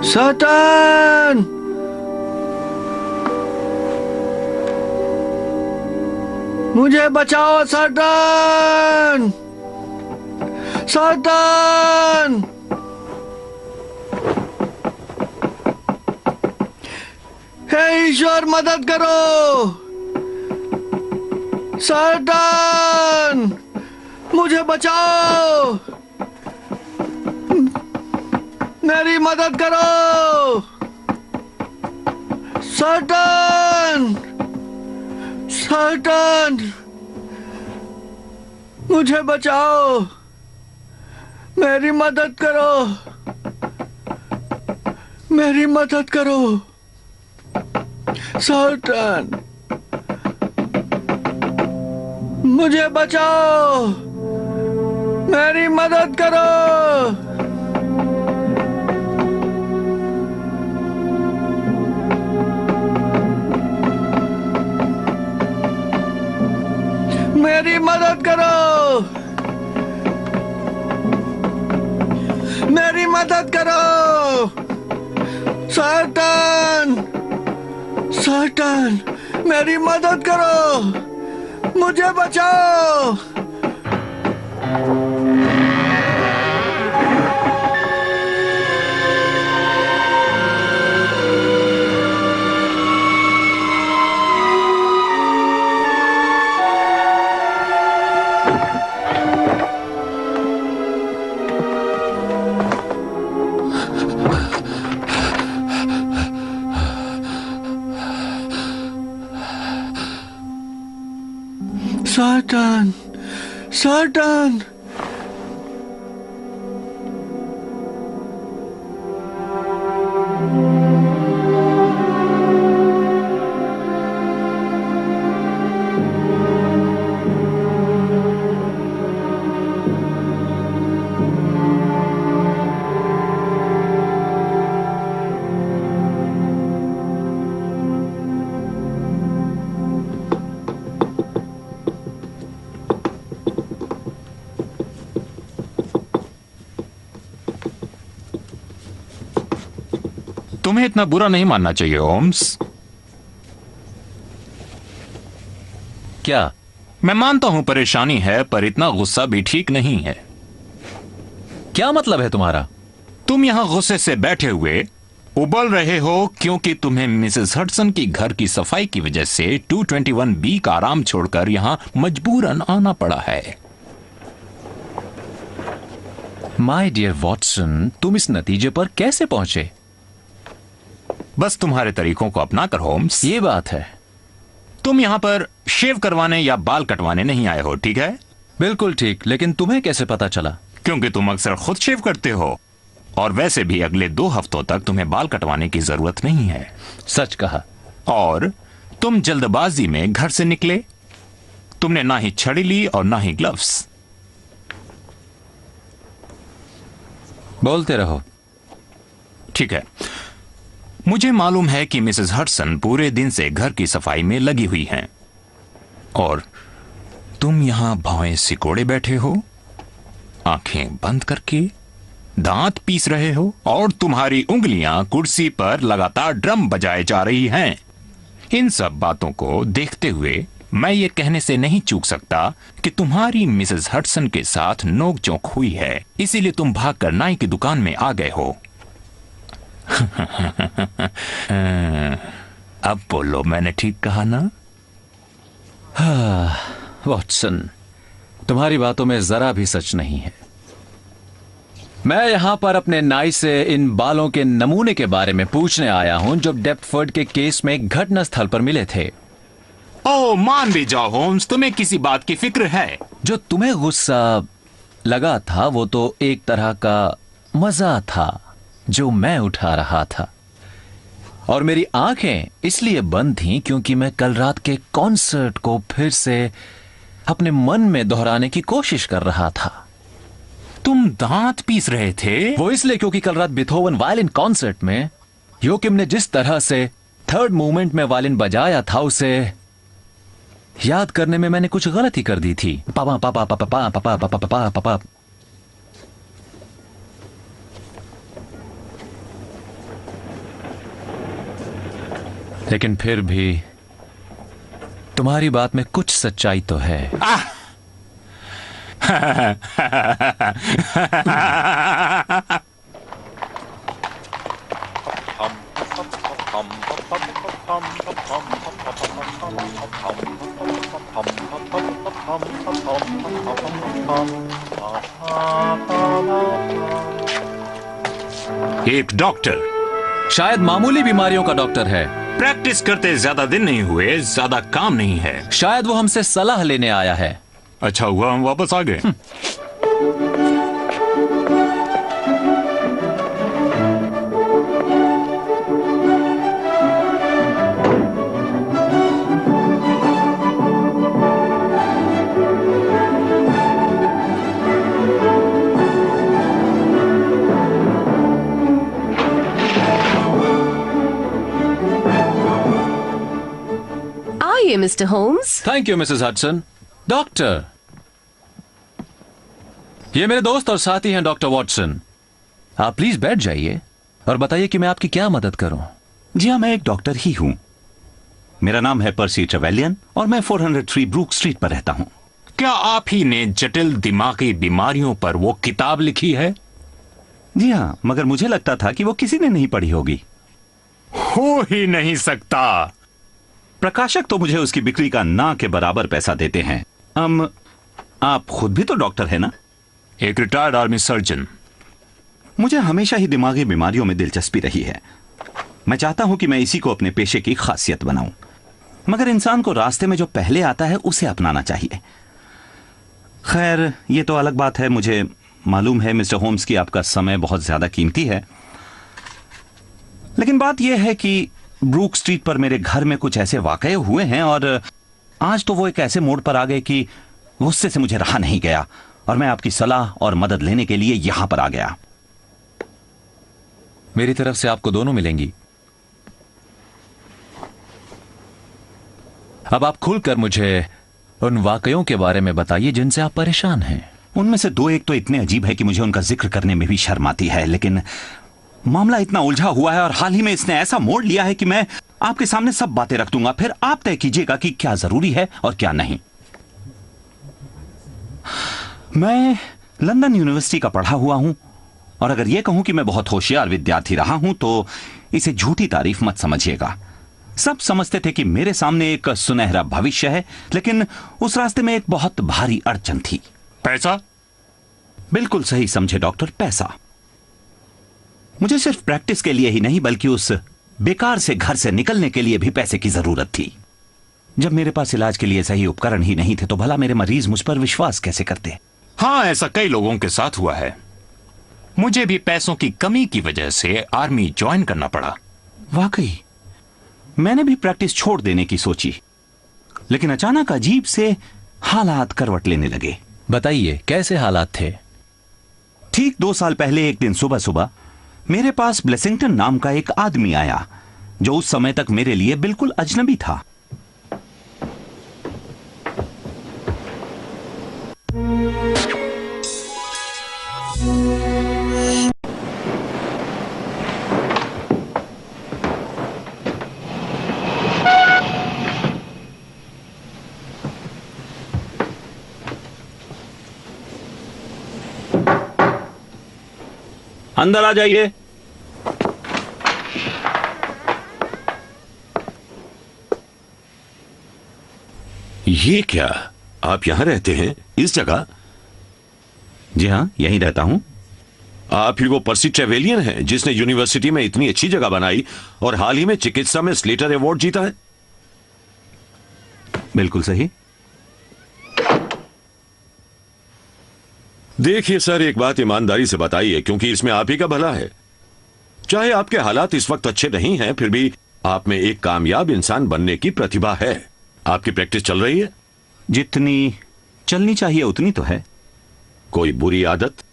सतन, मुझे बचाओ सतन, सतन। हे ईश्वर मदद करो, सतन, मुझे बचाओ, मेरी मदद करो, सतन, सतन, मुझे बचाओ, मेरी मदद करो, मेरी मदद करो, सतन, मुझे बचाओ, मेरी मदद करो। मेरी मदद करो, मेरी मदद करो, सतन, सतन, मेरी मदद करो, मुझे बचाओ। सतन, सतन, तुम्हें इतना बुरा नहीं मानना चाहिए होम्स। क्या? मैं मानता हूं परेशानी है, पर इतना गुस्सा भी ठीक नहीं है। क्या मतलब है तुम्हारा? तुम यहां गुस्से से बैठे हुए उबल रहे हो क्योंकि तुम्हें मिसेस हडसन की घर की सफाई की वजह से 221B का आराम छोड़कर यहां मजबूरन आना पड़ा है। माय डियर वॉटसन, तुम इस नतीजे पर कैसे पहुंचे? बस तुम्हारे तरीकों को अपना कर होम्स। ये बात है। तुम यहां पर शेव करवाने या बाल कटवाने नहीं आए हो, ठीक है? बिल्कुल ठीक, लेकिन तुम्हें कैसे पता चला? क्योंकि तुम अक्सर खुद शेव करते हो, और वैसे भी अगले 2 हफ्तों तक तुम्हें बाल कटवाने की जरूरत नहीं है। सच कहा। और तुम जल्दबाजी में घर से निकले। तुमने ना ही छड़ी ली और ना ही ग्लव्स। बोलते रहो। ठीक है, मुझे मालूम है कि मिसेस हडसन पूरे दिन से घर की सफाई में लगी हुई हैं, और तुम यहां भौएं सिकोड़े बैठे हो, आंखें बंद करके दांत पीस रहे हो, और तुम्हारी उंगलियां कुर्सी पर लगातार ड्रम बजाए जा रही हैं। इन सब बातों को देखते हुए मैं ये कहने से नहीं चूक सकता कि तुम्हारी मिसेस हडसन के साथ नोकझोंक हुई है, इसीलिए तुम भागकर नाई की दुकान में आ गए हो। अब बोलो, मैंने ठीक कहा ना? वॉटसन, तुम्हारी बातों में जरा भी सच नहीं है। मैं यहां पर अपने नाई से इन बालों के नमूने के बारे में पूछने आया हूं जो डेप्टफोर्ड के केस में घटना स्थल पर मिले थे। ओह, मान भी जाओ होम्स, तुम्हें किसी बात की फिक्र है। जो तुम्हें गुस्सा लगा था वो तो एक तरह का मजा था जो मैं उठा रहा था, और मेरी आंखें इसलिए बंद थीं क्योंकि मैं कल रात के कॉन्सर्ट को फिर से अपने मन में दोहराने की कोशिश कर रहा था। तुम दांत पीस रहे थे? वो इसलिए क्योंकि कल रात बीथोवन वायलिन कॉन्सर्ट में योकिम ने जिस तरह से थर्ड मूवमेंट में वायलिन बजाया था उसे याद करने में मैंने कुछ गलती कर दी थी। पापा पापा पापा पापा पापा पापा पापा। लेकिन फिर भी तुम्हारी बात में कुछ सच्चाई तो है। एक डॉक्टर, शायद मामूली बीमारियों का डॉक्टर है। प्रैक्टिस करते ज्यादा दिन नहीं हुए, ज्यादा काम नहीं है। शायद वो हमसे सलाह लेने आया है। अच्छा हुआ हम वापस आ गए। Are you Mr. Holmes? Thank you Mrs Hudson. Doctor, ये मेरे दोस्त और साथी हैं डॉक्टर वॉटसन। आप प्लीज बैठ जाइए और बताइए कि मैं आपकी क्या मदद करूं। जी हाँ, मैं एक डॉक्टर ही हूं। मेरा नाम है पर्सी ट्रेवेलियन और मैं 403 ब्रूक स्ट्रीट पर रहता हूं। क्या आप ही ने जटिल दिमागी बीमारियों पर वो किताब लिखी है? जी हाँ, मगर मुझे लगता था कि वो किसी ने नहीं पढ़ी होगी। हो ही नहीं सकता। प्रकाशक तो मुझे उसकी बिक्री का ना के बराबर पैसा देते हैं। आप खुद भी तो डॉक्टर है ना? एक रिटायर्ड आर्मी सर्जन। मुझे हमेशा ही दिमागी बीमारियों में दिलचस्पी रही है। मैं चाहता हूं कि मैं इसी को अपने पेशे की खासियत बनाऊं, मगर इंसान को रास्ते में जो पहले आता है उसे अपनाना चाहिए। खैर, ये तो अलग बात है। मुझे मालूम है मिस्टर होम्स कि आपका समय बहुत ज्यादा कीमती है, लेकिन बात यह है कि ब्रूक स्ट्रीट पर मेरे घर में कुछ ऐसे वाकये हुए हैं और आज तो वो एक ऐसे मोड़ पर आ गए कि गुस्से से मुझे रहा नहीं गया और मैं आपकी सलाह और मदद लेने के लिए यहां पर आ गया। मेरी तरफ से आपको दोनों मिलेंगी। अब आप खुलकर मुझे उन वाकयों के बारे में बताइए जिनसे आप परेशान हैं। उनमें से दो एक तो इतने अजीब है कि मुझे उनका जिक्र करने में भी शर्म आती है, लेकिन मामला इतना उलझा हुआ है और हाल ही में इसने ऐसा मोड़ लिया है कि मैं आपके सामने सब बातें रख दूंगा, फिर आप तय कीजिएगा कि क्या जरूरी है और क्या नहीं। मैं लंदन यूनिवर्सिटी का पढ़ा हुआ हूं और अगर यह कहूं कि मैं बहुत होशियार विद्यार्थी रहा हूं तो इसे झूठी तारीफ मत समझिएगा। सब समझते थे कि मेरे सामने एक सुनहरा भविष्य है, लेकिन उस रास्ते में एक बहुत भारी अड़चन थी। पैसा? बिल्कुल सही समझे डॉक्टर, पैसा। मुझे सिर्फ प्रैक्टिस के लिए ही नहीं बल्कि उस बेकार से घर से निकलने के लिए भी पैसे की जरूरत थी। जब मेरे पास इलाज के लिए सही उपकरण ही नहीं थे तो भला मेरे मरीज मुझ पर विश्वास कैसे करते? हाँ, ऐसा कई लोगों के साथ हुआ है। मुझे भी पैसों की कमी की वजह से आर्मी ज्वाइन करना पड़ा। वाकई मैंने भी प्रैक्टिस छोड़ देने की सोची, लेकिन अचानक अजीब से हालात करवट लेने लगे। बताइए, कैसे हालात थे? ठीक 2 साल पहले एक दिन सुबह सुबह मेरे पास ब्लेसिंगटन नाम का एक आदमी आया जो उस समय तक मेरे लिए बिल्कुल अजनबी था। अंदर आ जाइए। ये क्या, आप यहां रहते हैं इस जगह? जी हाँ, यहीं रहता हूं। आप ही वो पर्सी ट्रेवेलियन हैं जिसने यूनिवर्सिटी में इतनी अच्छी जगह बनाई और हाल ही में चिकित्सा में स्लेटर अवार्ड जीता है? बिल्कुल सही। देखिए सर, एक बात ईमानदारी से बताइए क्योंकि इसमें आप ही का भला है। चाहे आपके हालात इस वक्त अच्छे नहीं हैं, फिर भी आप में एक कामयाब इंसान बनने की प्रतिभा है। आपकी प्रैक्टिस चल रही है? जितनी चलनी चाहिए उतनी तो है। कोई बुरी आदत,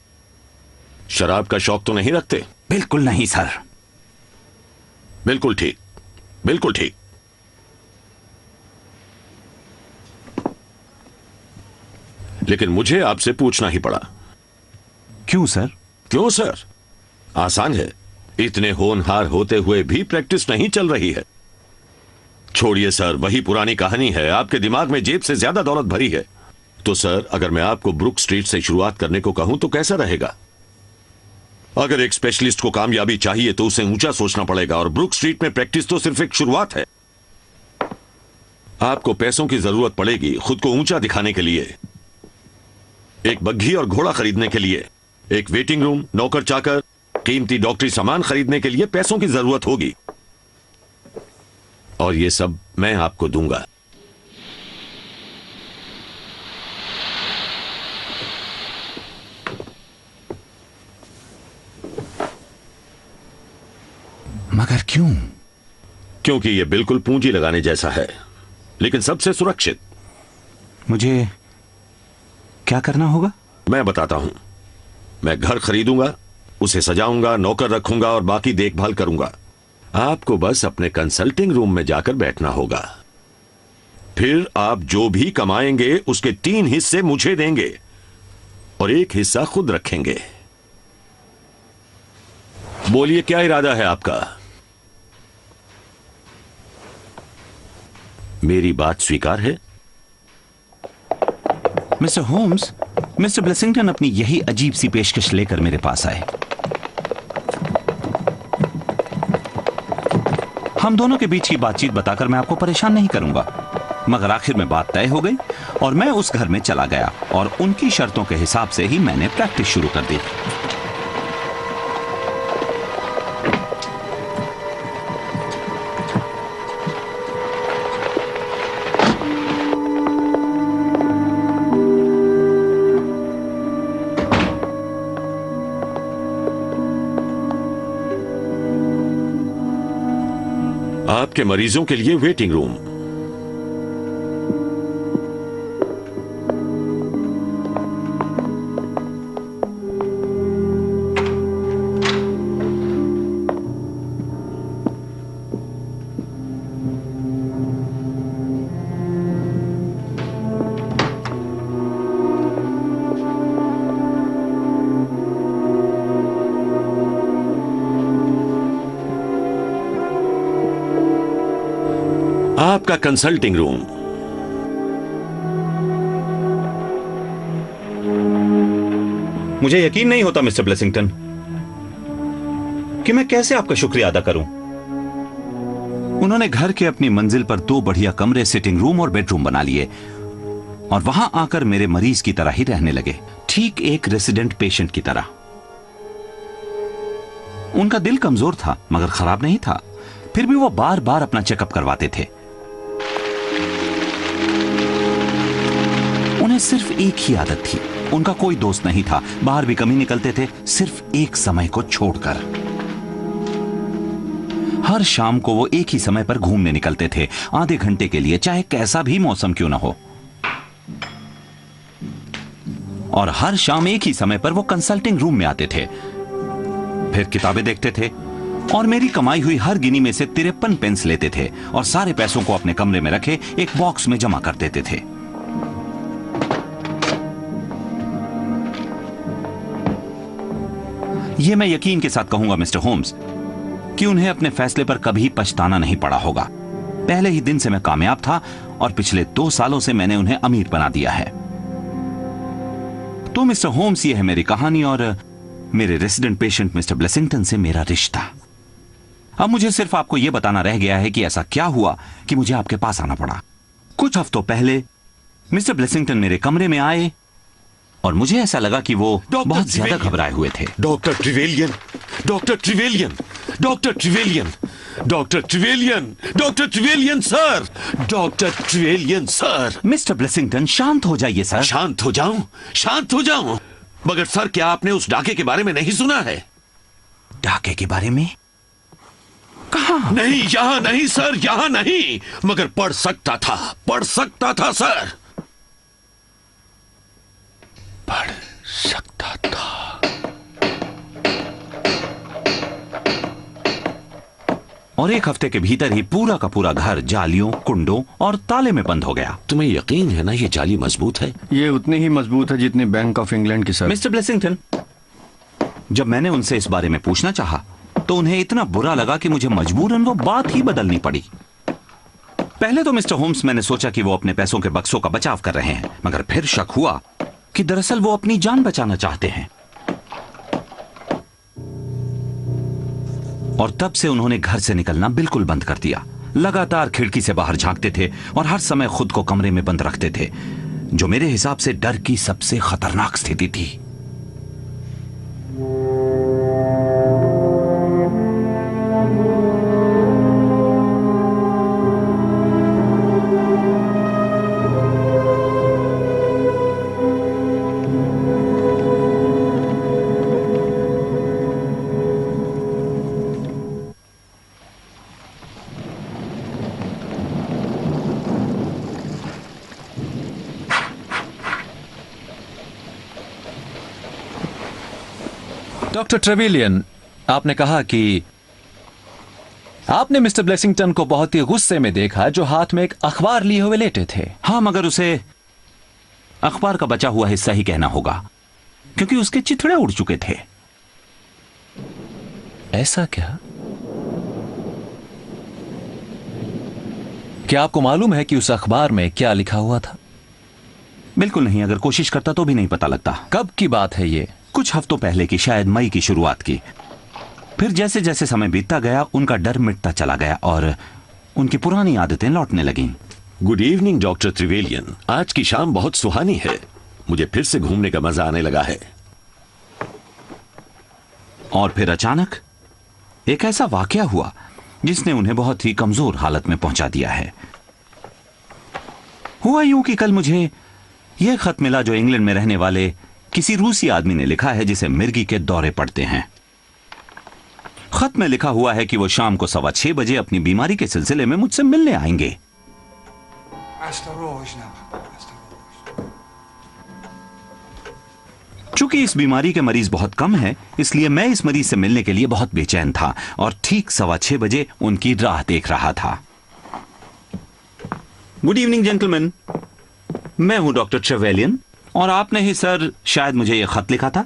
शराब का शौक तो नहीं रखते? बिल्कुल नहीं सर। बिल्कुल ठीक, बिल्कुल ठीक। लेकिन मुझे आपसे पूछना ही पड़ा। क्यों सर? क्यों सर? आसान है, इतने होनहार होते हुए भी प्रैक्टिस नहीं चल रही है। छोड़िए सर, वही पुरानी कहानी है। आपके दिमाग में जेब से ज्यादा दौलत भरी है। तो सर, अगर मैं आपको ब्रुक स्ट्रीट से शुरुआत करने को कहूं तो कैसा रहेगा? अगर एक स्पेशलिस्ट को कामयाबी चाहिए तो उसे ऊंचा सोचना पड़ेगा, और ब्रुक स्ट्रीट में प्रैक्टिस तो सिर्फ एक शुरुआत है। आपको पैसों की जरूरत पड़ेगी खुद को ऊंचा दिखाने के लिए, एक बग्घी और घोड़ा खरीदने के लिए, एक वेटिंग रूम, नौकर चाकर, कीमती डॉक्टरी सामान खरीदने के लिए पैसों की जरूरत होगी, और ये सब मैं आपको दूंगा। मगर क्यों? क्योंकि यह बिल्कुल पूंजी लगाने जैसा है, लेकिन सबसे सुरक्षित। मुझे क्या करना होगा? मैं बताता हूं। मैं घर खरीदूंगा, उसे सजाऊंगा, नौकर रखूंगा और बाकी देखभाल करूंगा। आपको बस अपने कंसल्टिंग रूम में जाकर बैठना होगा। फिर आप जो भी कमाएंगे उसके 3 हिस्से मुझे देंगे और 1 हिस्सा खुद रखेंगे। बोलिए, क्या इरादा है आपका? मेरी बात स्वीकार है? मिस्टर होम्स, मिस्टर ब्लेसिंगटन अपनी यही अजीब सी पेशकश लेकर मेरे पास आए। हम दोनों के बीच की बातचीत बताकर मैं आपको परेशान नहीं करूंगा, मगर आखिर में बात तय हो गई और मैं उस घर में चला गया और उनकी शर्तों के हिसाब से ही मैंने प्रैक्टिस शुरू कर दी। आपके मरीजों के लिए वेटिंग रूम, आपका कंसल्टिंग रूम। मुझे यकीन नहीं होता मिस्टर ब्लेसिंगटन कि मैं कैसे आपका शुक्रिया अदा करूं। उन्होंने घर के अपनी मंजिल पर 2 बढ़िया कमरे, सिटिंग रूम और बेडरूम बना लिए और वहां आकर मेरे मरीज की तरह ही रहने लगे, ठीक एक रेसिडेंट पेशेंट की तरह। उनका दिल कमजोर था मगर खराब नहीं था, फिर भी वो बार बार अपना चेकअप करवाते थे। उन्हें सिर्फ एक ही आदत थी, उनका कोई दोस्त नहीं था, बाहर भी कम ही निकलते थे, सिर्फ एक समय को छोड़कर। हर शाम को वो एक ही समय पर घूमने निकलते थे, आधे घंटे के लिए, चाहे कैसा भी मौसम क्यों ना हो। और हर शाम एक ही समय पर वो कंसल्टिंग रूम में आते थे, फिर किताबें देखते थे और मेरी कमाई हुई हर गिनी में से 53 पेंस लेते थे और सारे पैसों को अपने कमरे में रखे एक बॉक्स में जमा कर देते थे। यह मैं यकीन के साथ कहूंगा मिस्टर होम्स कि उन्हें अपने फैसले पर कभी पछताना नहीं पड़ा होगा। पहले ही दिन से मैं कामयाब था और पिछले 2 सालों से मैंने उन्हें अमीर बना दिया है। तो मिस्टर होम्स, ये है मेरी कहानी और मेरे रेसिडेंट पेशेंट मिस्टर ब्लेसिंगटन से मेरा रिश्ता। अब मुझे सिर्फ आपको यह बताना रह गया है कि ऐसा क्या हुआ कि मुझे आपके पास आना पड़ा। कुछ हफ्तों पहले मिस्टर ब्लेसिंगटन मेरे कमरे में आए और मुझे ऐसा लगा कि वो बहुत ज्यादा घबराए हुए थे। Doctor Trevelyan, doctor Trevelyan, doctor Trevelyan, doctor Trevelyan, doctor Trevelyan sir, doctor Trevelyan sir. Mister Blessington, शांत हो जाइए सर। शांत हो जाऊं? शांत हो जाऊं? मगर सर, क्या आपने उस डाके के बारे में नहीं सुना है? डाके के बारे में? कहां? नहीं, यहां नहीं सर, यहां नहीं, मगर पढ़ सकता था, पढ़ सकता था सर, पढ़ सकता था। और 1 हफ्ते के भीतर ही पूरा का पूरा घर जालियों, कुंडों और ताले में बंद हो गया। तुम्हें यकीन है ना ये जाली मजबूत है? ये उतनी ही मजबूत है जितनी बैंक ऑफ इंग्लैंड की सर। मिस्टर ब्लेसिंगटन, जब मैंने उनसे इस बारे में पूछना चाहा तो उन्हें इतना बुरा लगा कि मुझे मजबूरन वो बात ही बदलनी पड़ी। पहले तो मिस्टर होम्स मैंने सोचा कि वो अपने पैसों के बक्सों का बचाव कर रहे हैं, मगर फिर शक हुआ कि दरअसल वो अपनी जान बचाना चाहते हैं। और तब से उन्होंने घर से निकलना बिल्कुल बंद कर दिया। लगातार खिड़की से बाहर झांकते थे और हर समय खुद को कमरे में बंद रखते थे, जो मेरे हिसाब से डर की सबसे खतरनाक स्थिति थी। डॉक्टर ट्रेविलियन, आपने कहा कि आपने मिस्टर ब्लेसिंगटन को बहुत ही गुस्से में देखा, जो हाथ में एक अखबार लिए हुए लेटे थे। हाँ, मगर उसे अखबार का बचा हुआ हिस्सा ही कहना होगा, क्योंकि उसके चिथड़े उड़ चुके थे। ऐसा क्या? क्या आपको मालूम है कि उस अखबार में क्या लिखा हुआ था? बिल्कुल नहीं, अगर कोशिश करता तो भी नहीं पता लगता। कब की बात है ये? कुछ हफ्तों पहले की, शायद मई की शुरुआत की। फिर जैसे जैसे समय बीतता गया, उनका डर मिटता चला गया और उनकी पुरानी आदतें लौटने लगीं। Good evening doctor Trevelyan. आज की शाम बहुत सुहानी है, मुझे फिर से घूमने का मजा आने लगा है। और फिर अचानक एक ऐसा वाकया हुआ जिसने उन्हें बहुत ही कमजोर हालत में पहुंचा दिया है। हुआ यूं कि कल मुझे यह खत मिला जो इंग्लैंड में रहने वाले किसी रूसी आदमी ने लिखा है, जिसे मिर्गी के दौरे पड़ते हैं। खत में लिखा हुआ है कि वो शाम को 6:15 बजे अपनी बीमारी के सिलसिले में मुझसे मिलने आएंगे। चूंकि इस बीमारी के मरीज बहुत कम हैं, इसलिए मैं इस मरीज से मिलने के लिए बहुत बेचैन था और ठीक 6:15 बजे उनकी राह देख रहा था। गुड इवनिंग जेंटलमैन, मैं हूं डॉक्टर ट्रेवेलियन, और आपने ही सर शायद मुझे यह खत लिखा था।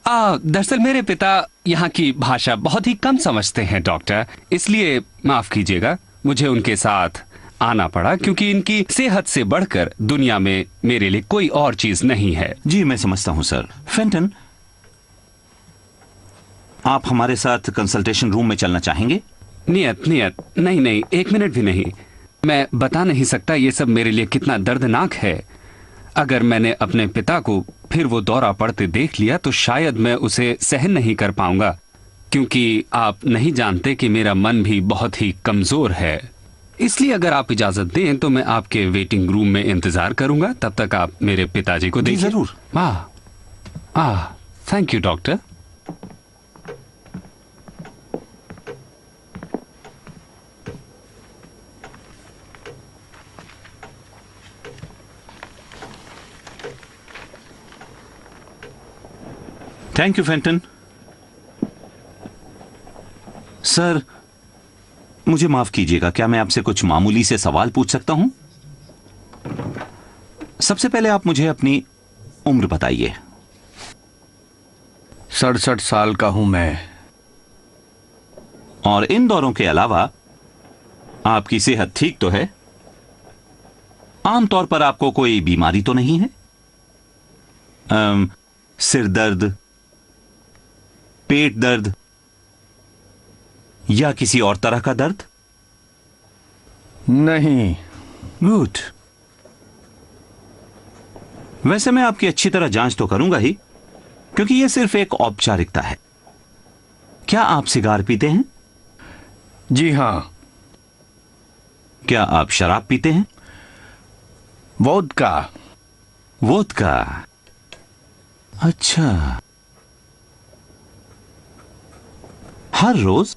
दरअसल मेरे पिता यहाँ की भाषा बहुत ही कम समझते हैं डॉक्टर, इसलिए माफ कीजिएगा, मुझे उनके साथ आना पड़ा, क्योंकि इनकी सेहत से बढ़कर दुनिया में मेरे लिए कोई और चीज नहीं है। जी मैं समझता हूं सर। फेंटन, आप हमारे साथ कंसल्टेशन रूम में चलना चाहेंगे? नियत नहीं नहीं, 1 मिनट भी नहीं। मैं बता नहीं सकता ये सब मेरे लिए कितना दर्दनाक है। अगर मैंने अपने पिता को फिर वो दौरा पड़ते देख लिया तो शायद मैं उसे सहन नहीं कर पाऊंगा, क्योंकि आप नहीं जानते कि मेरा मन भी बहुत ही कमजोर है। इसलिए अगर आप इजाजत दें तो मैं आपके वेटिंग रूम में इंतजार करूंगा, तब तक आप मेरे पिताजी को देखिए। जरूर। Thank you doctor. Thank you Fenton. Sir मुझे माफ कीजिएगा, क्या मैं आपसे कुछ मामूली से सवाल पूछ सकता हूं? सबसे पहले आप मुझे अपनी उम्र बताइए। 67 साल का हूं मैं। और इन दौरों के अलावा आपकी सेहत ठीक तो है? आमतौर पर आपको कोई बीमारी तो नहीं है? सिर दर्द, पेट दर्द या किसी और तरह का दर्द? नहीं। गुड। वैसे मैं आपकी अच्छी तरह जांच तो करूंगा ही, क्योंकि यह सिर्फ एक औपचारिकता है। क्या आप सिगार पीते हैं? जी हां। क्या आप शराब पीते हैं? वोदका। वोदका, अच्छा। हर रोज?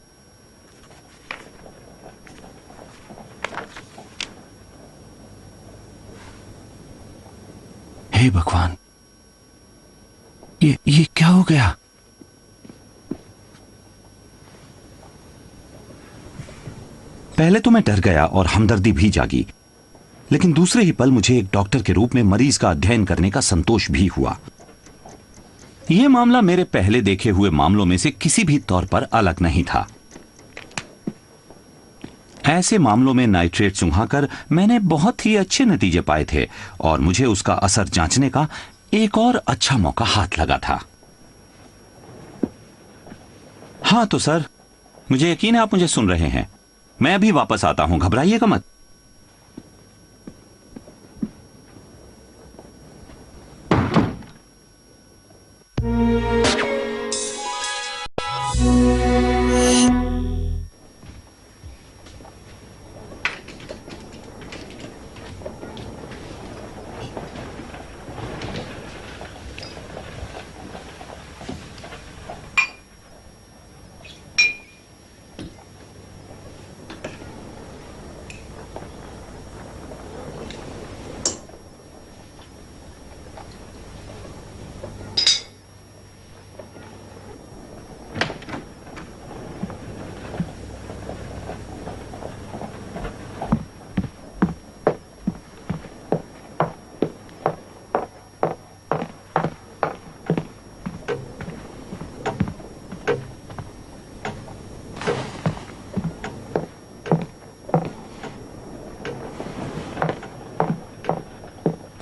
हे भगवान, ये क्या हो गया? पहले तो मैं डर गया और हमदर्दी भी जागी, लेकिन दूसरे ही पल मुझे एक डॉक्टर के रूप में मरीज का अध्ययन करने का संतोष भी हुआ। यह मामला मेरे पहले देखे हुए मामलों में से किसी भी तौर पर अलग नहीं था। ऐसे मामलों में नाइट्रेट सुंघाकर मैंने बहुत ही अच्छे नतीजे पाए थे और मुझे उसका असर जांचने का एक और अच्छा मौका हाथ लगा था। हाँ तो सर, मुझे यकीन है आप मुझे सुन रहे हैं। मैं अभी वापस आता हूं, घबराइएगा मत।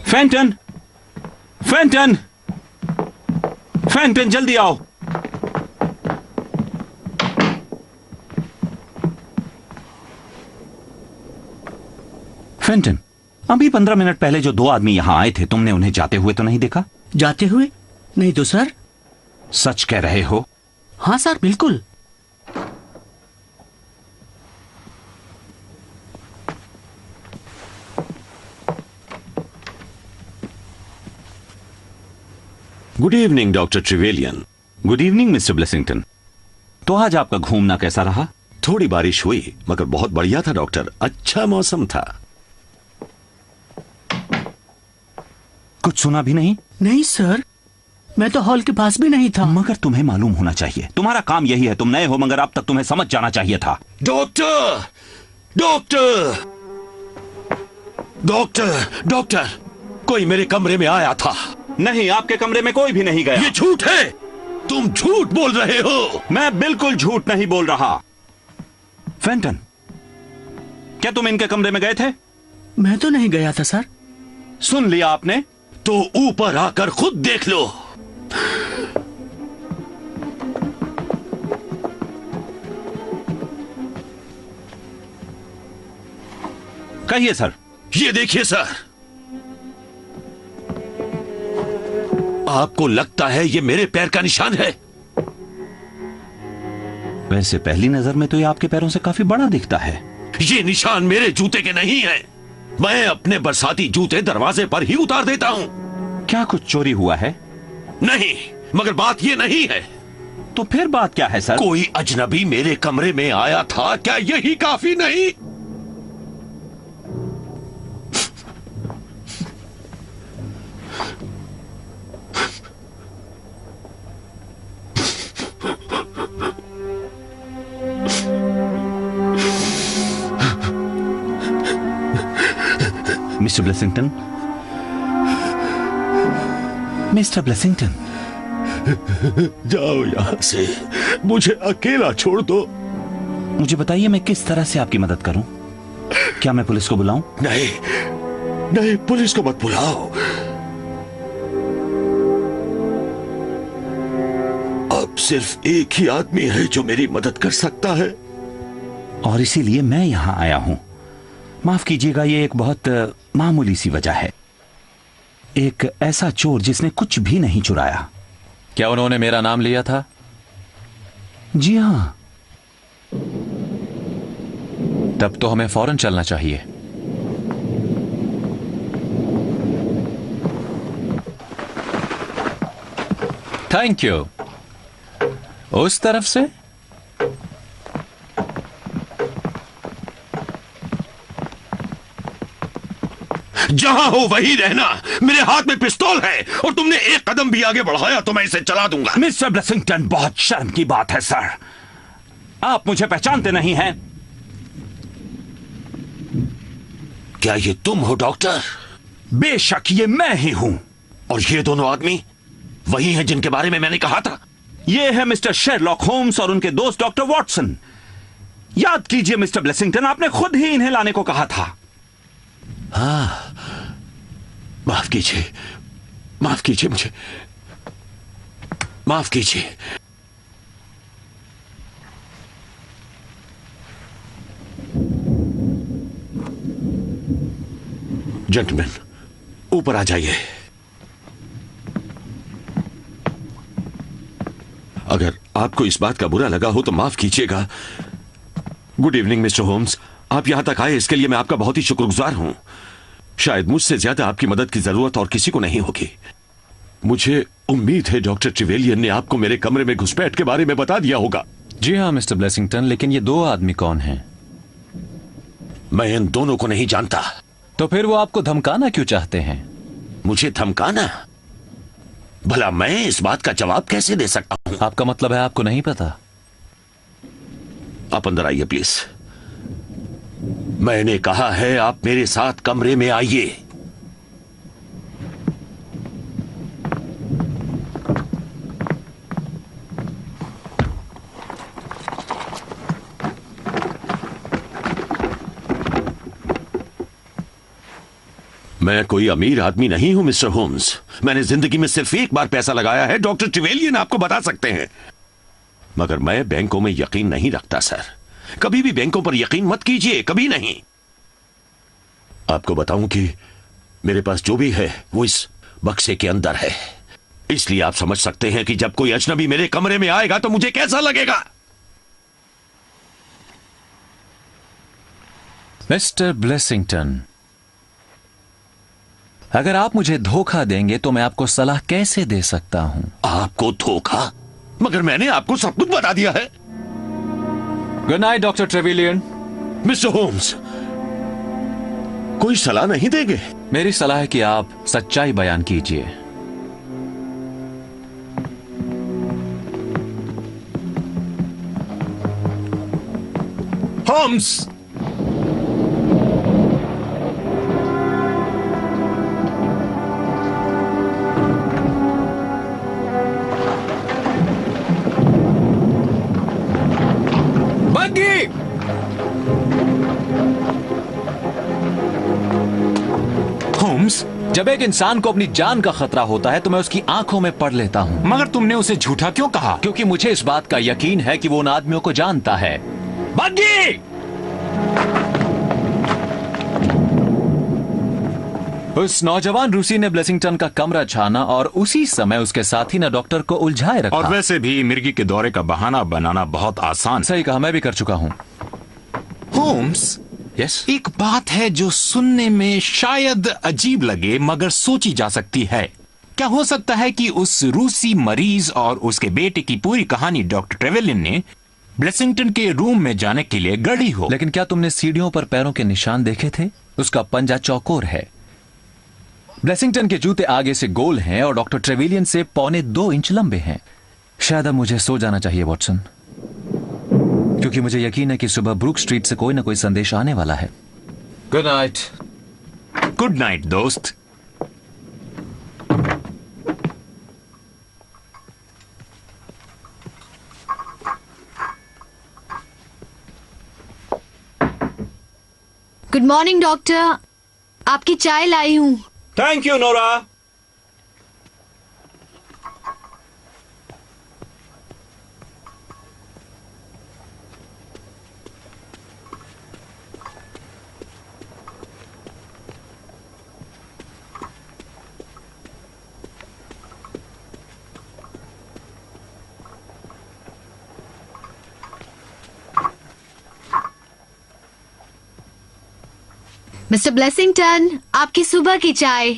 फैंटन, फैंटन, फैंटन जल्दी आओ। फैंटन, अभी 15 मिनट पहले जो 2 आदमी यहां आए थे, तुमने उन्हें जाते हुए तो नहीं देखा? जाते हुए? नहीं तो सर। सच कह रहे हो? हाँ सर, बिल्कुल। Good evening doctor Trevelyan. Good evening mister Blessington. तो आज आपका घूमना कैसा रहा? थोड़ी बारिश हुई मगर बहुत बढ़िया था डॉक्टर, अच्छा मौसम था। कुछ सुना भी नहीं? नहीं सर, मैं तो हॉल के पास भी नहीं था। मगर तुम्हें मालूम होना चाहिए, तुम्हारा काम यही है। तुम नए हो मगर अब तक तुम्हें समझ जाना चाहिए था। डॉक्टर, डॉक्टर, डॉक्टर, डॉक्टर, कोई मेरे कमरे में आया था। नहीं, आपके कमरे में कोई भी नहीं गया। ये झूठ है, तुम झूठ बोल रहे हो। मैं बिल्कुल झूठ नहीं बोल रहा। फैंटन, क्या तुम इनके कमरे में गए थे? मैं तो नहीं गया था सर। सुन लिया आपने? तो ऊपर आकर खुद देख लो। कहिए सर। ये देखिए सर, आपको लगता है ये मेरे पैर का निशान है? वैसे पहली नजर में तो ये आपके पैरों से काफी बड़ा दिखता है। ये निशान मेरे जूते के नहीं है। मैं अपने बरसाती जूते दरवाजे पर ही उतार देता हूं। क्या कुछ चोरी हुआ है? नहीं, मगर बात ये नहीं है। तो फिर बात क्या है सर? कोई अजनबी मेरे कमरे में आया था, क्या यही काफी नहीं? मिस्टर ब्लेसिंगटन, मिस्टर ब्लेसिंगटन, जाओ यहां से, मुझे अकेला छोड़ दो। मुझे बताइए मैं किस तरह से आपकी मदद करूं? क्या मैं पुलिस को बुलाऊं? नहीं, नहीं, पुलिस को मत बुलाओ। अब सिर्फ एक ही आदमी है जो मेरी मदद कर सकता है, और इसीलिए मैं यहां आया हूं। माफ कीजिएगा, ये एक बहुत मामूली सी वजह है। एक ऐसा चोर जिसने कुछ भी नहीं चुराया। क्या उन्होंने मेरा नाम लिया था? जी हां। तब तो हमें फौरन चलना चाहिए। Thank you. उस तरफ से? जहां हो वहीं रहना। मेरे हाथ में पिस्तौल है और तुमने एक कदम भी आगे बढ़ाया तो मैं इसे चला दूंगा। मिस्टर ब्लेसिंगटन, बहुत शर्म की बात है सर। आप मुझे पहचानते नहीं हैं। क्या ये तुम हो डॉक्टर? बेशक ये मैं ही हूं। और ये दोनों आदमी वही हैं जिनके बारे में मैंने कहा था? ये है मिस्टर शेरलॉक होम्स और उनके दोस्त डॉक्टर वॉटसन। याद कीजिए मिस्टर ब्लेसिंगटन, आपने खुद ही इन्हें लाने को कहा था। माफ कीजिए, माफ कीजिए, मुझे माफ कीजिए। जेंटलमैन, ऊपर आ जाइए। अगर आपको इस बात का बुरा लगा हो तो माफ कीजिएगा। गुड इवनिंग मिस्टर होम्स, आप यहां तक आए इसके लिए मैं आपका बहुत ही शुक्रगुजार हूं। शायद मुझसे ज्यादा आपकी मदद की जरूरत और किसी को नहीं होगी। मुझे उम्मीद है डॉक्टर ट्रिवेलियन ने आपको मेरे कमरे में घुसपैठ के बारे में बता दिया होगा। जी हाँ मिस्टर ब्लेसिंगटन, लेकिन ये दो आदमी कौन हैं? मैं इन दोनों को नहीं जानता। तो फिर वो आपको धमकाना क्यों चाहते हैं? मुझे धमकाना? भला मैं इस बात का जवाब कैसे दे सकता हूं? आपका मतलब है आपको नहीं पता? आप अंदर आइए प्लीज। मैंने कहा है आप मेरे साथ कमरे में आइए। मैं कोई अमीर आदमी नहीं हूं मिस्टर होम्स। मैंने जिंदगी में सिर्फ एक बार पैसा लगाया है, डॉक्टर ट्रिवेलियन आपको बता सकते हैं। मगर मैं बैंकों में यकीन नहीं रखता सर। कभी भी बैंकों पर यकीन मत कीजिए, कभी नहीं। आपको बताऊं कि मेरे पास जो भी है वो इस बक्से के अंदर है। इसलिए आप समझ सकते हैं कि जब कोई अजनबी मेरे कमरे में आएगा तो मुझे कैसा लगेगा। मिस्टर ब्लेसिंगटन, अगर आप मुझे धोखा देंगे तो मैं आपको सलाह कैसे दे सकता हूं? आपको धोखा? मगर मैंने आपको सब कुछ बता दिया है। Good night doctor Trevelyan. Mister Holmes, कोई सलाह नहीं देंगे? मेरी सलाह है कि आप सच्चाई बयान कीजिए। होम्स, होम्स, जब एक इंसान को अपनी जान का खतरा होता है तो मैं उसकी आंखों में पढ़ लेता हूं। मगर तुमने उसे झूठा क्यों कहा? क्योंकि मुझे इस बात का यकीन है कि वो उन आदमियों को जानता है। बग्गी! उस नौजवान रूसी ने ब्लेसिंगटन का कमरा छाना और उसी समय उसके साथी ने डॉक्टर को उलझाए रखा। और वैसे भी मिर्गी के दौरे का बहाना बनाना बहुत आसान। सही कहा, मैं भी कर चुका हूं। Holmes, yes? एक बात है जो सुनने में शायद अजीब लगे मगर सोची जा सकती है। क्या हो सकता है कि उस रूसी मरीज और उसके बेटे की पूरी कहानी डॉक्टर ट्रेवेलियन ने ब्लेसिंगटन के रूम में जाने के लिए गढ़ी हो? लेकिन क्या तुमने सीढ़ियों पर पैरों के निशान देखे थे? उसका पंजा चौकोर है। ब्लेसिंगटन के जूते आगे से गोल हैं और डॉक्टर ट्रेविलियन से 1.25 इंच लंबे हैं। शायद अब मुझे सो जाना चाहिए वॉटसन, क्योंकि मुझे यकीन है कि सुबह ब्रूक स्ट्रीट से कोई ना कोई संदेश आने वाला है। Good night. गुड नाइट दोस्त। गुड मॉर्निंग डॉक्टर, आपकी चाय लाई हूं। Thank you Nora. मिस्टर ब्लेसिंगटन, आपकी सुबह की चाय।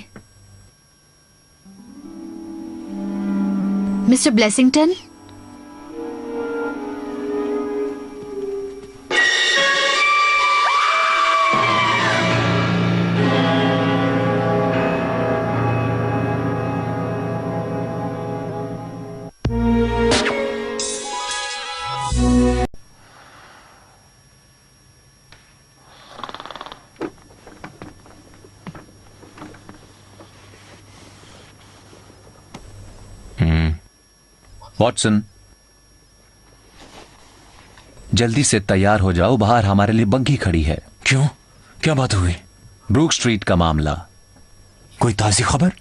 मिस्टर ब्लेसिंगटन, वॉटसन, जल्दी से तैयार हो जाओ, बाहर हमारे लिए बग्घी खड़ी है। क्यों? क्या बात हुई? ब्रूक स्ट्रीट का मामला। कोई ताजी खबर?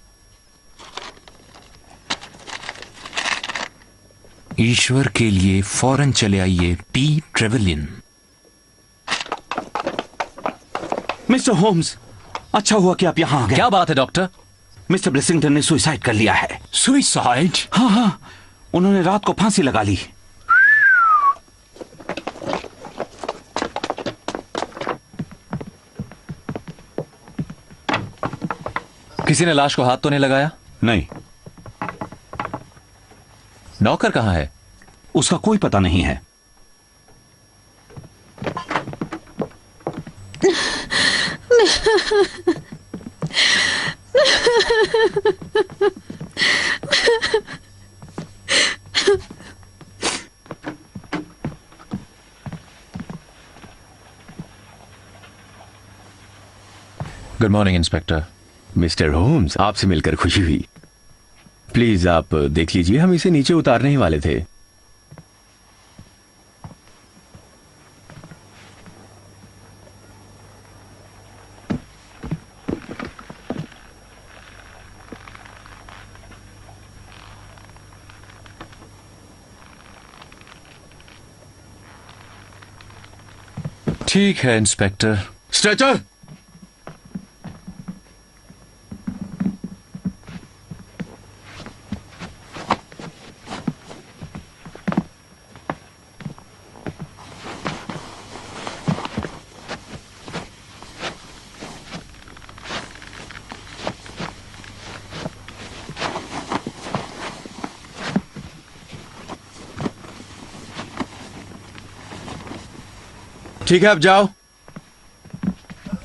ईश्वर के लिए फौरन चले आइए टी ट्रेवेलियन। मिस्टर होम्स, अच्छा हुआ कि आप यहां आ गए। क्या बात है डॉक्टर? मिस्टर ब्लेसिंगटन ने सुसाइड कर लिया है। सुसाइड? हाँ हाँ, उन्होंने रात को फांसी लगा ली। किसी ने लाश को हाथ तो नहीं लगाया? नहीं। नौकर कहां है? उसका कोई पता नहीं है। Good morning inspector. Mister Holmes, आपसे मिलकर खुशी हुई। प्लीज आप देख लीजिए, हम इसे नीचे उतारने ही वाले थे। ठीक है इंस्पेक्टर। स्ट्रेचर! ठीक है, अब जाओ।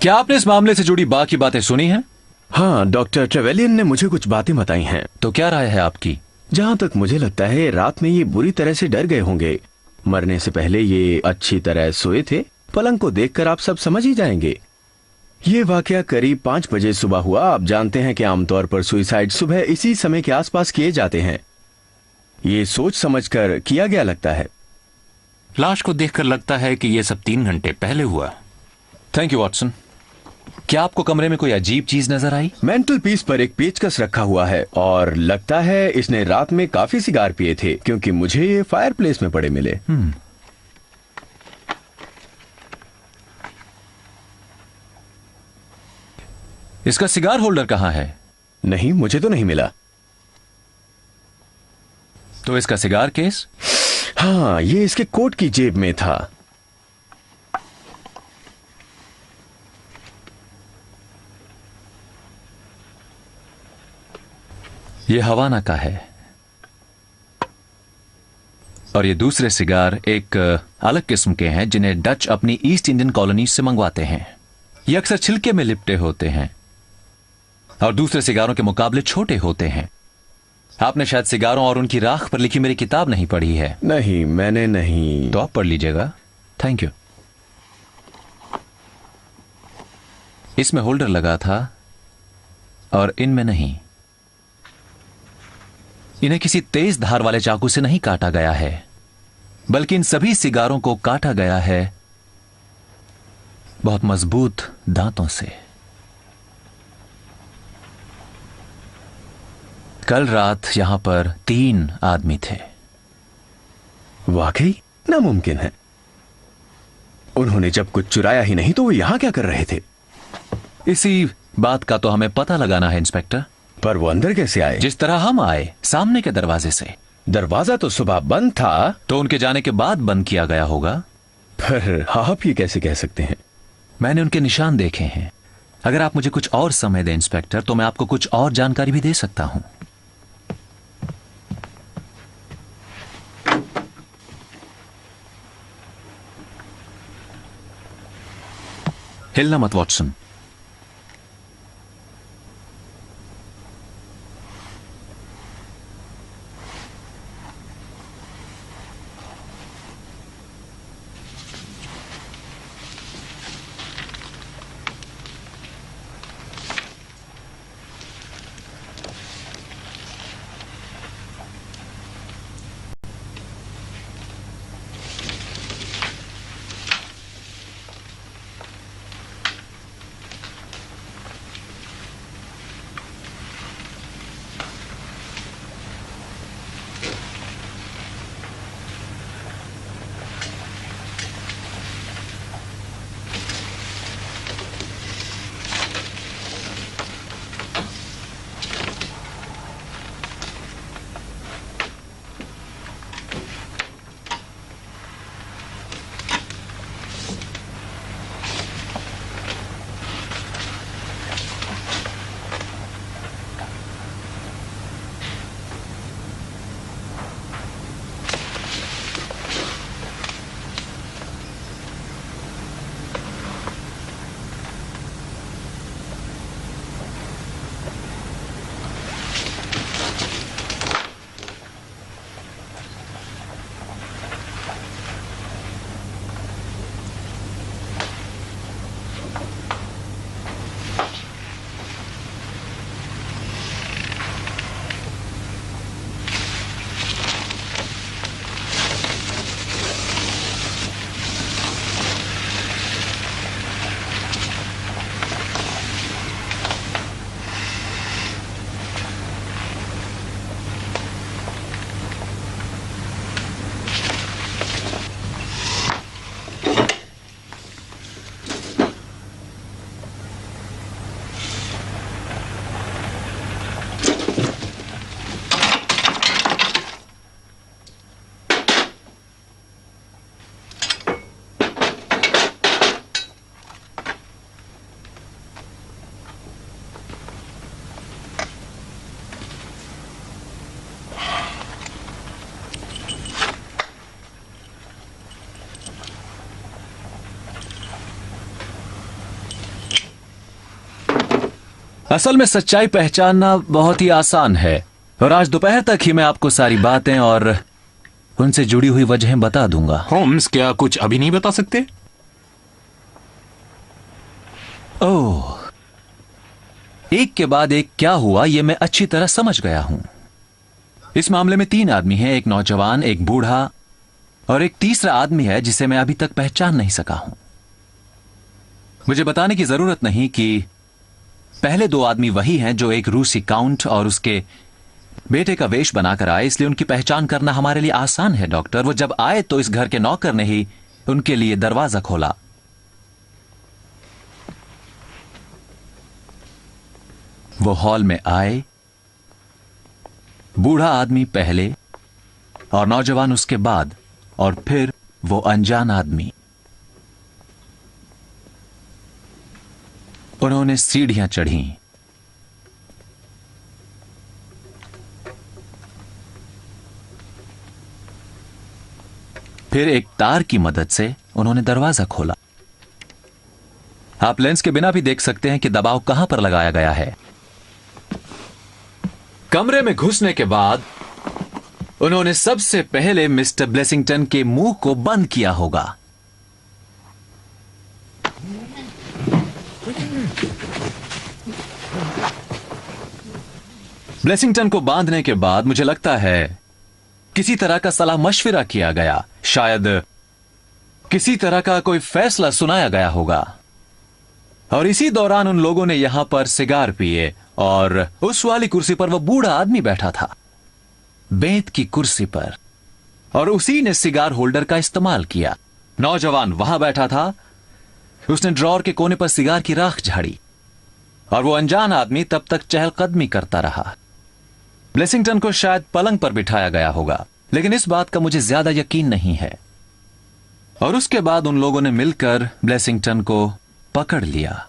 क्या आपने इस मामले से जुड़ी बाकी बातें सुनी हैं? हाँ, डॉक्टर ट्रेवेलियन ने मुझे कुछ बातें बताई हैं। तो क्या राय है आपकी? जहां तक मुझे लगता है, रात में ये बुरी तरह से डर गए होंगे। मरने से पहले ये अच्छी तरह सोए थे। पलंग को देखकर आप सब समझ ही जाएंगे। ये वाकया करीब 5 बजे सुबह हुआ। आप जानते हैं कि आमतौर पर सुसाइड सुबह इसी समय के आसपास किए जाते हैं। ये सोच समझकर किया गया लगता है। लाश को देखकर लगता है कि यह सब 3 घंटे पहले हुआ। Thank you Watson. क्या आपको कमरे में कोई अजीब चीज नजर आई? मेंटल पीस पर एक पेचकस रखा हुआ है और लगता है इसने रात में काफी सिगार पिए थे, क्योंकि मुझे ये फायरप्लेस में पड़े मिले। इसका सिगार होल्डर कहां है? नहीं, मुझे तो नहीं मिला। तो इसका सिगार केस? हाँ, ये इसके कोट की जेब में था। ये हवाना का है और ये दूसरे सिगार एक अलग किस्म के हैं जिन्हें डच अपनी ईस्ट इंडियन कॉलोनी से मंगवाते हैं। ये अक्सर छिलके में लिपटे होते हैं और दूसरे सिगारों के मुकाबले छोटे होते हैं। आपने शायद सिगारों और उनकी राख पर लिखी मेरी किताब नहीं पढ़ी है। नहीं, मैंने नहीं। तो आप पढ़ लीजिएगा। Thank you. इसमें होल्डर लगा था और इनमें नहीं। इन्हें किसी तेज धार वाले चाकू से नहीं काटा गया है, बल्कि इन सभी सिगारों को काटा गया है बहुत मजबूत दांतों से। कल रात यहां पर 3 आदमी थे। वाकई नामुमकिन है। उन्होंने जब कुछ चुराया ही नहीं तो वो यहां क्या कर रहे थे? इसी बात का तो हमें पता लगाना है इंस्पेक्टर। पर वो अंदर कैसे आए? जिस तरह हम आए, सामने के दरवाजे से। दरवाजा तो सुबह बंद था। तो उनके जाने के बाद बंद किया गया होगा। पर आप ये कैसे कह सकते हैं? मैंने उनके निशान देखे हैं। अगर आप मुझे कुछ और समय दें इंस्पेक्टर, तो मैं आपको कुछ और जानकारी भी दे सकता हूं। हिलना मत वॉटसन। असल में सच्चाई पहचानना बहुत ही आसान है और आज दोपहर तक ही मैं आपको सारी बातें और उनसे जुड़ी हुई वजहें बता दूंगा। होम्स, क्या कुछ अभी नहीं बता सकते? ओह, एक के बाद एक क्या हुआ ये मैं अच्छी तरह समझ गया हूं। इस मामले में 3 आदमी हैं, एक नौजवान, एक बूढ़ा और एक तीसरा आदमी है जिसे मैं अभी तक पहचान नहीं सका हूं। मुझे बताने की जरूरत नहीं कि पहले 2 आदमी वही हैं जो एक रूसी काउंट और उसके बेटे का वेश बनाकर आए, इसलिए उनकी पहचान करना हमारे लिए आसान है डॉक्टर। वो जब आए तो इस घर के नौकर ने ही उनके लिए दरवाजा खोला। वो हॉल में आए, बूढ़ा आदमी पहले और नौजवान उसके बाद, और फिर वो अनजान आदमी। उन्होंने सीढ़ियां चढ़ी। फिर एक तार की मदद से उन्होंने दरवाजा खोला। आप लेंस के बिना भी देख सकते हैं कि दबाव कहां पर लगाया गया है। कमरे में घुसने के बाद उन्होंने सबसे पहले मिस्टर ब्लेसिंगटन के मुंह को बंद किया होगा। ब्लेसिंगटन को बांधने के बाद मुझे लगता है किसी तरह का सलाह मशविरा किया गया, शायद किसी तरह का कोई फैसला सुनाया गया होगा। और इसी दौरान उन लोगों ने यहां पर सिगार पिए और उस वाली कुर्सी पर वो बूढ़ा आदमी बैठा था, बेंत की कुर्सी पर, और उसी ने सिगार होल्डर का इस्तेमाल किया। नौजवान वहां बैठा था, उसने ड्रॉर के कोने पर सिगार की राख झाड़ी और वो अनजान आदमी तब तक चहलकदमी करता रहा। ब्लेसिंगटन को शायद पलंग पर बिठाया गया होगा, लेकिन इस बात का मुझे ज्यादा यकीन नहीं है। और उसके बाद उन लोगों ने मिलकर ब्लेसिंगटन को पकड़ लिया।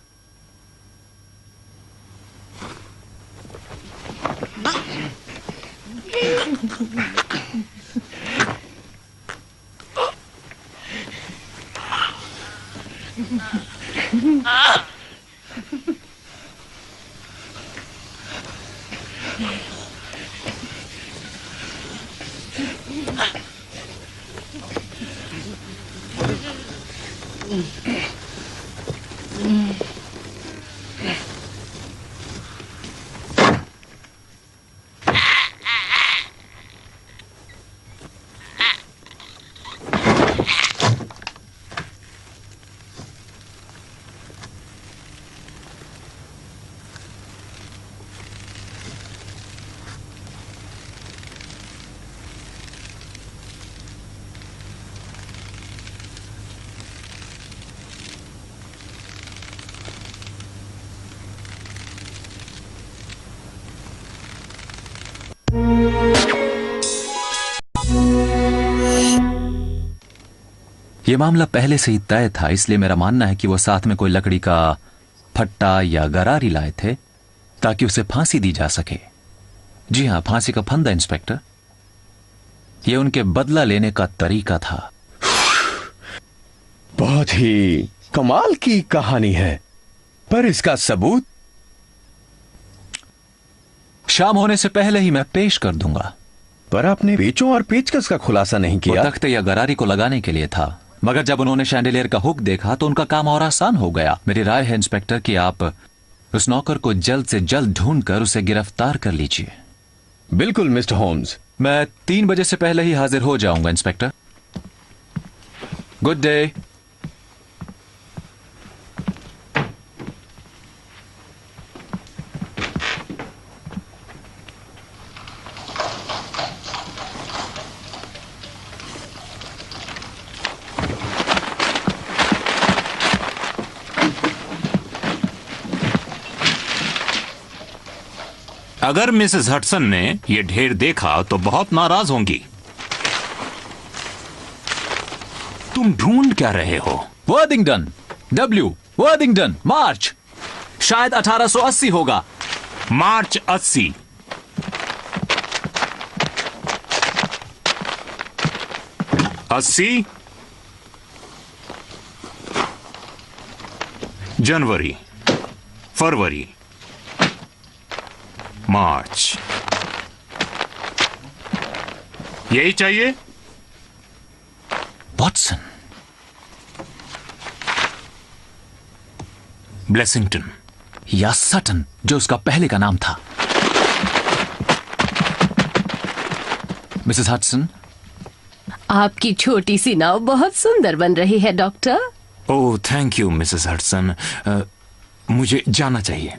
यह मामला पहले से ही तय था, इसलिए मेरा मानना है कि वो साथ में कोई लकड़ी का फट्टा या गरारी लाए थे ताकि उसे फांसी दी जा सके। जी हां, फांसी का फंदा इंस्पेक्टर। यह उनके बदला लेने का तरीका था। बहुत ही कमाल की कहानी है, पर इसका सबूत शाम होने से पहले ही मैं पेश कर दूंगा। पर आपने पेचों और पेचकस का खुलासा नहीं किया। वो तख्ते या गरारी को लगाने के लिए था, मगर जब उन्होंने शैंडिलियर का हुक देखा तो उनका काम और आसान हो गया। मेरी राय है इंस्पेक्टर कि आप उस नौकर को जल्द से जल्द ढूंढकर उसे गिरफ्तार कर लीजिए। बिल्कुल मिस्टर होम्स। मैं 3 बजे से पहले ही हाजिर हो जाऊंगा इंस्पेक्टर। Good day. अगर मिसेस हडसन ने यह ढेर देखा तो बहुत नाराज होंगी। तुम ढूंढ क्या रहे हो? वर्दिंगटन, वर्दिंगटन, मार्च। शायद 1880 होगा। मार्च 80। जनवरी, फरवरी, मार्च। यही चाहिए? वॉटसन। ब्लेसिंगटन या सटन, जो उसका पहले का नाम था। Mrs Hudson. आपकी छोटी सी नाव बहुत सुंदर बन रही है doctor. Oh thank you Mrs Hudson. मुझे जाना चाहिए।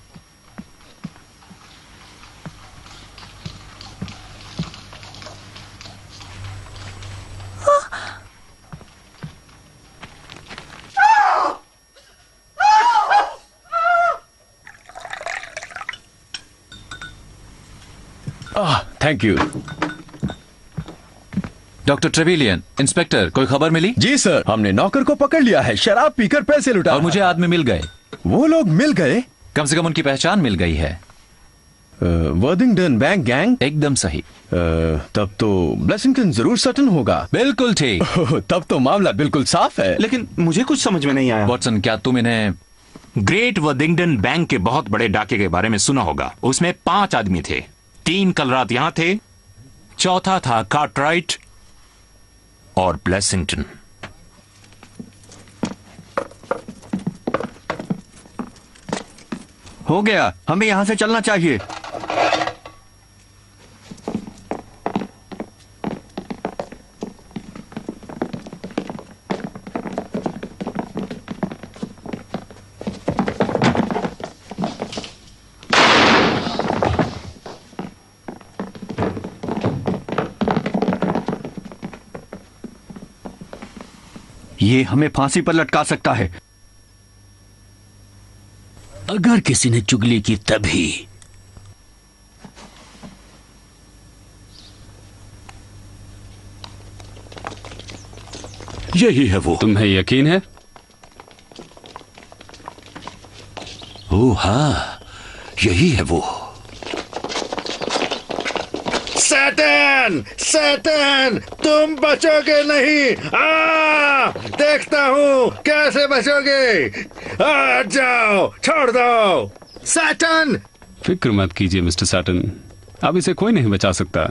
Thank you. डॉक्टर ट्रेविलियन, इंस्पेक्टर, कोई खबर मिली? जी सर, हमने नौकर को पकड़ लिया है, शराब पीकर पैसे लुटा। और मुझे आदमी मिल गए। वो लोग मिल गए? कम से कम उनकी पहचान मिल गई है। वर्दिंगटन बैंक गैंग? एकदम सही। तब तो ब्लेसिंगटन जरूर सटन होगा। बिल्कुल ठीक। तब तो मामला बिल्कुल साफ है। लेकिन मुझे कुछ समझ में नहीं आया। वॉटसन, क्या तुम इन्हें ग्रेट वर्दिंगटन बैंक के बहुत बड़े डाके के बारे में सुना होगा? उसमें 5 आदमी थे। 3 कल रात यहां थे, चौथा था कार्टराइट और ब्लेसिंगटन। हो गया, हमें यहां से चलना चाहिए। ये हमें फांसी पर लटका सकता है। अगर किसी ने चुगली की तभी। यही है वो। तुम्हें यकीन है? ओह हाँ, यही है वो। सैटन, सैटन, तुम बचोगे नहीं। देखता हूँ कैसे बचोगे। जाओ, छोड़ दो। सैटन! फिक्र मत कीजिए मिस्टर सैटन, अब इसे कोई नहीं बचा सकता।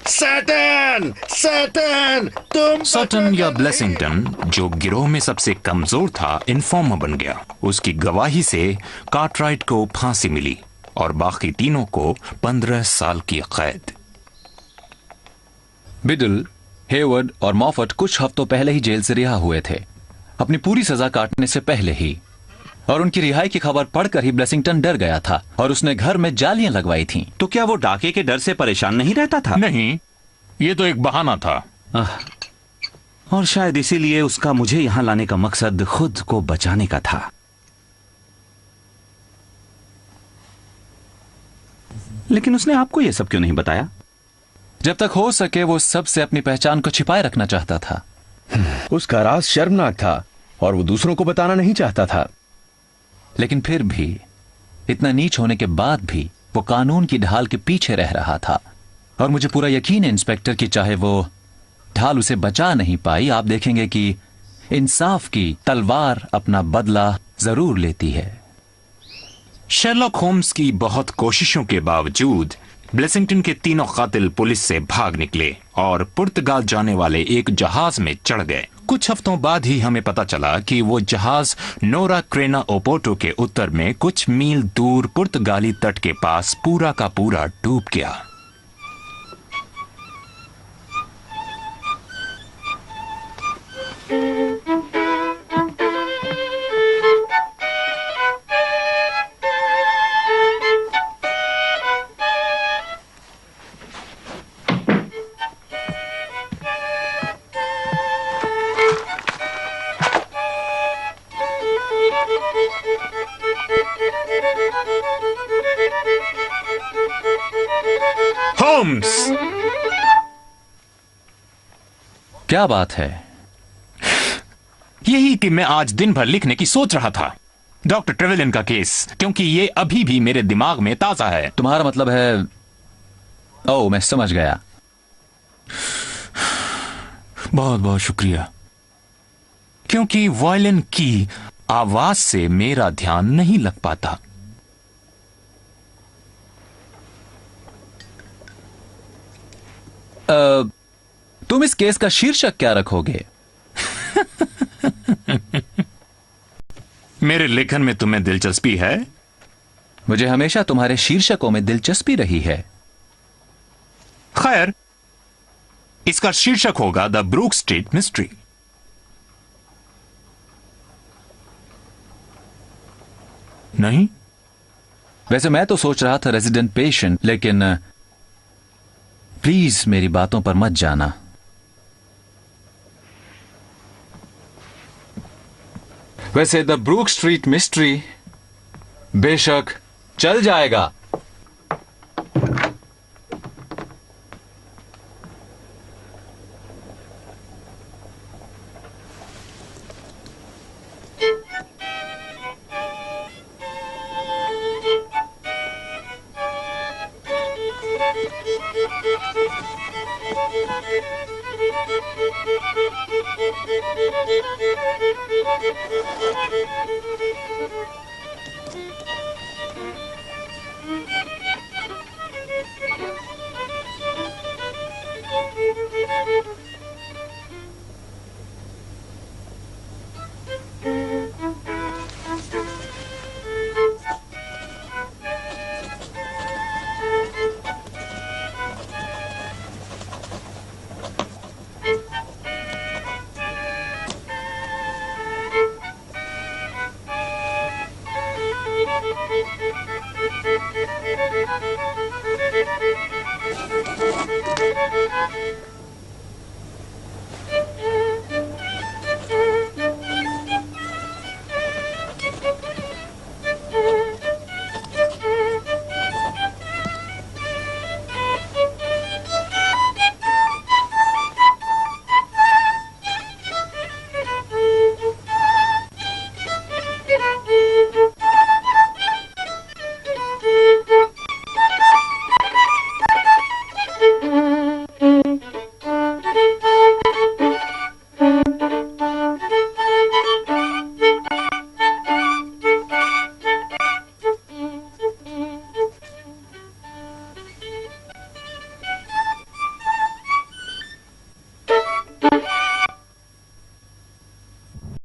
सैटन, सैटन, तुम सटन या ब्लेसिंगटन, जो गिरोह में सबसे कमजोर था, इन्फॉर्मर बन गया। उसकी गवाही से कार्टराइट को फांसी मिली और बाकी तीनों को 15 साल की कैद। बिडल, हेवर्ड और मॉफट कुछ हफ्तों पहले ही जेल से रिहा हुए थे, अपनी पूरी सजा काटने से पहले ही। और उनकी रिहाई की खबर पढ़कर ही ब्लेसिंगटन डर गया था और उसने घर में जालियां लगवाई थीं। तो क्या वो डाके के डर से परेशान नहीं रहता था? नहीं, ये तो एक बहाना था। और शायद इसीलिए उसका मुझे यहां लाने का मकसद खुद को बचाने का था। लेकिन उसने आपको यह सब क्यों नहीं बताया? जब तक हो सके वो सबसे अपनी पहचान को छिपाए रखना चाहता था। उसका राज शर्मनाक था और वो दूसरों को बताना नहीं चाहता था। लेकिन फिर भी, इतना नीच होने के बाद भी वो कानून की ढाल के पीछे रह रहा था। और मुझे पूरा यकीन है इंस्पेक्टर कि चाहे वो ढाल उसे बचा नहीं पाई, आप देखेंगे कि इंसाफ की तलवार अपना बदला जरूर लेती है। शेरलॉक होम्स की बहुत कोशिशों के बावजूद ब्लेसिंगटन के तीनों कातिल पुलिस से भाग निकले और पुर्तगाल जाने वाले एक जहाज में चढ़ गए। कुछ हफ्तों बाद ही हमें पता चला कि वो जहाज नोरा क्रेना ओपोटो के उत्तर में कुछ मील दूर पुर्तगाली तट के पास पूरा का पूरा डूब गया। होम्स! क्या बात है? यही कि मैं आज दिन भर लिखने की सोच रहा था, डॉक्टर ट्रेवेलियन का केस, क्योंकि ये अभी भी मेरे दिमाग में ताजा है। तुम्हारा मतलब है? ओह, मैं समझ गया। बहुत बहुत शुक्रिया। क्योंकि वायलिन की आवाज से मेरा ध्यान नहीं लग पाता। तुम इस केस का शीर्षक क्या रखोगे? मेरे लेखन में तुम्हें दिलचस्पी है? मुझे हमेशा तुम्हारे शीर्षकों में दिलचस्पी रही है। खैर, इसका शीर्षक होगा द ब्रूक स्ट्रीट मिस्ट्री। नहीं? वैसे मैं तो सोच रहा था रेजिडेंट पेशेंट, लेकिन प्लीज मेरी बातों पर मत जाना। वैसे द ब्रूक स्ट्रीट मिस्ट्री बेशक चल जाएगा।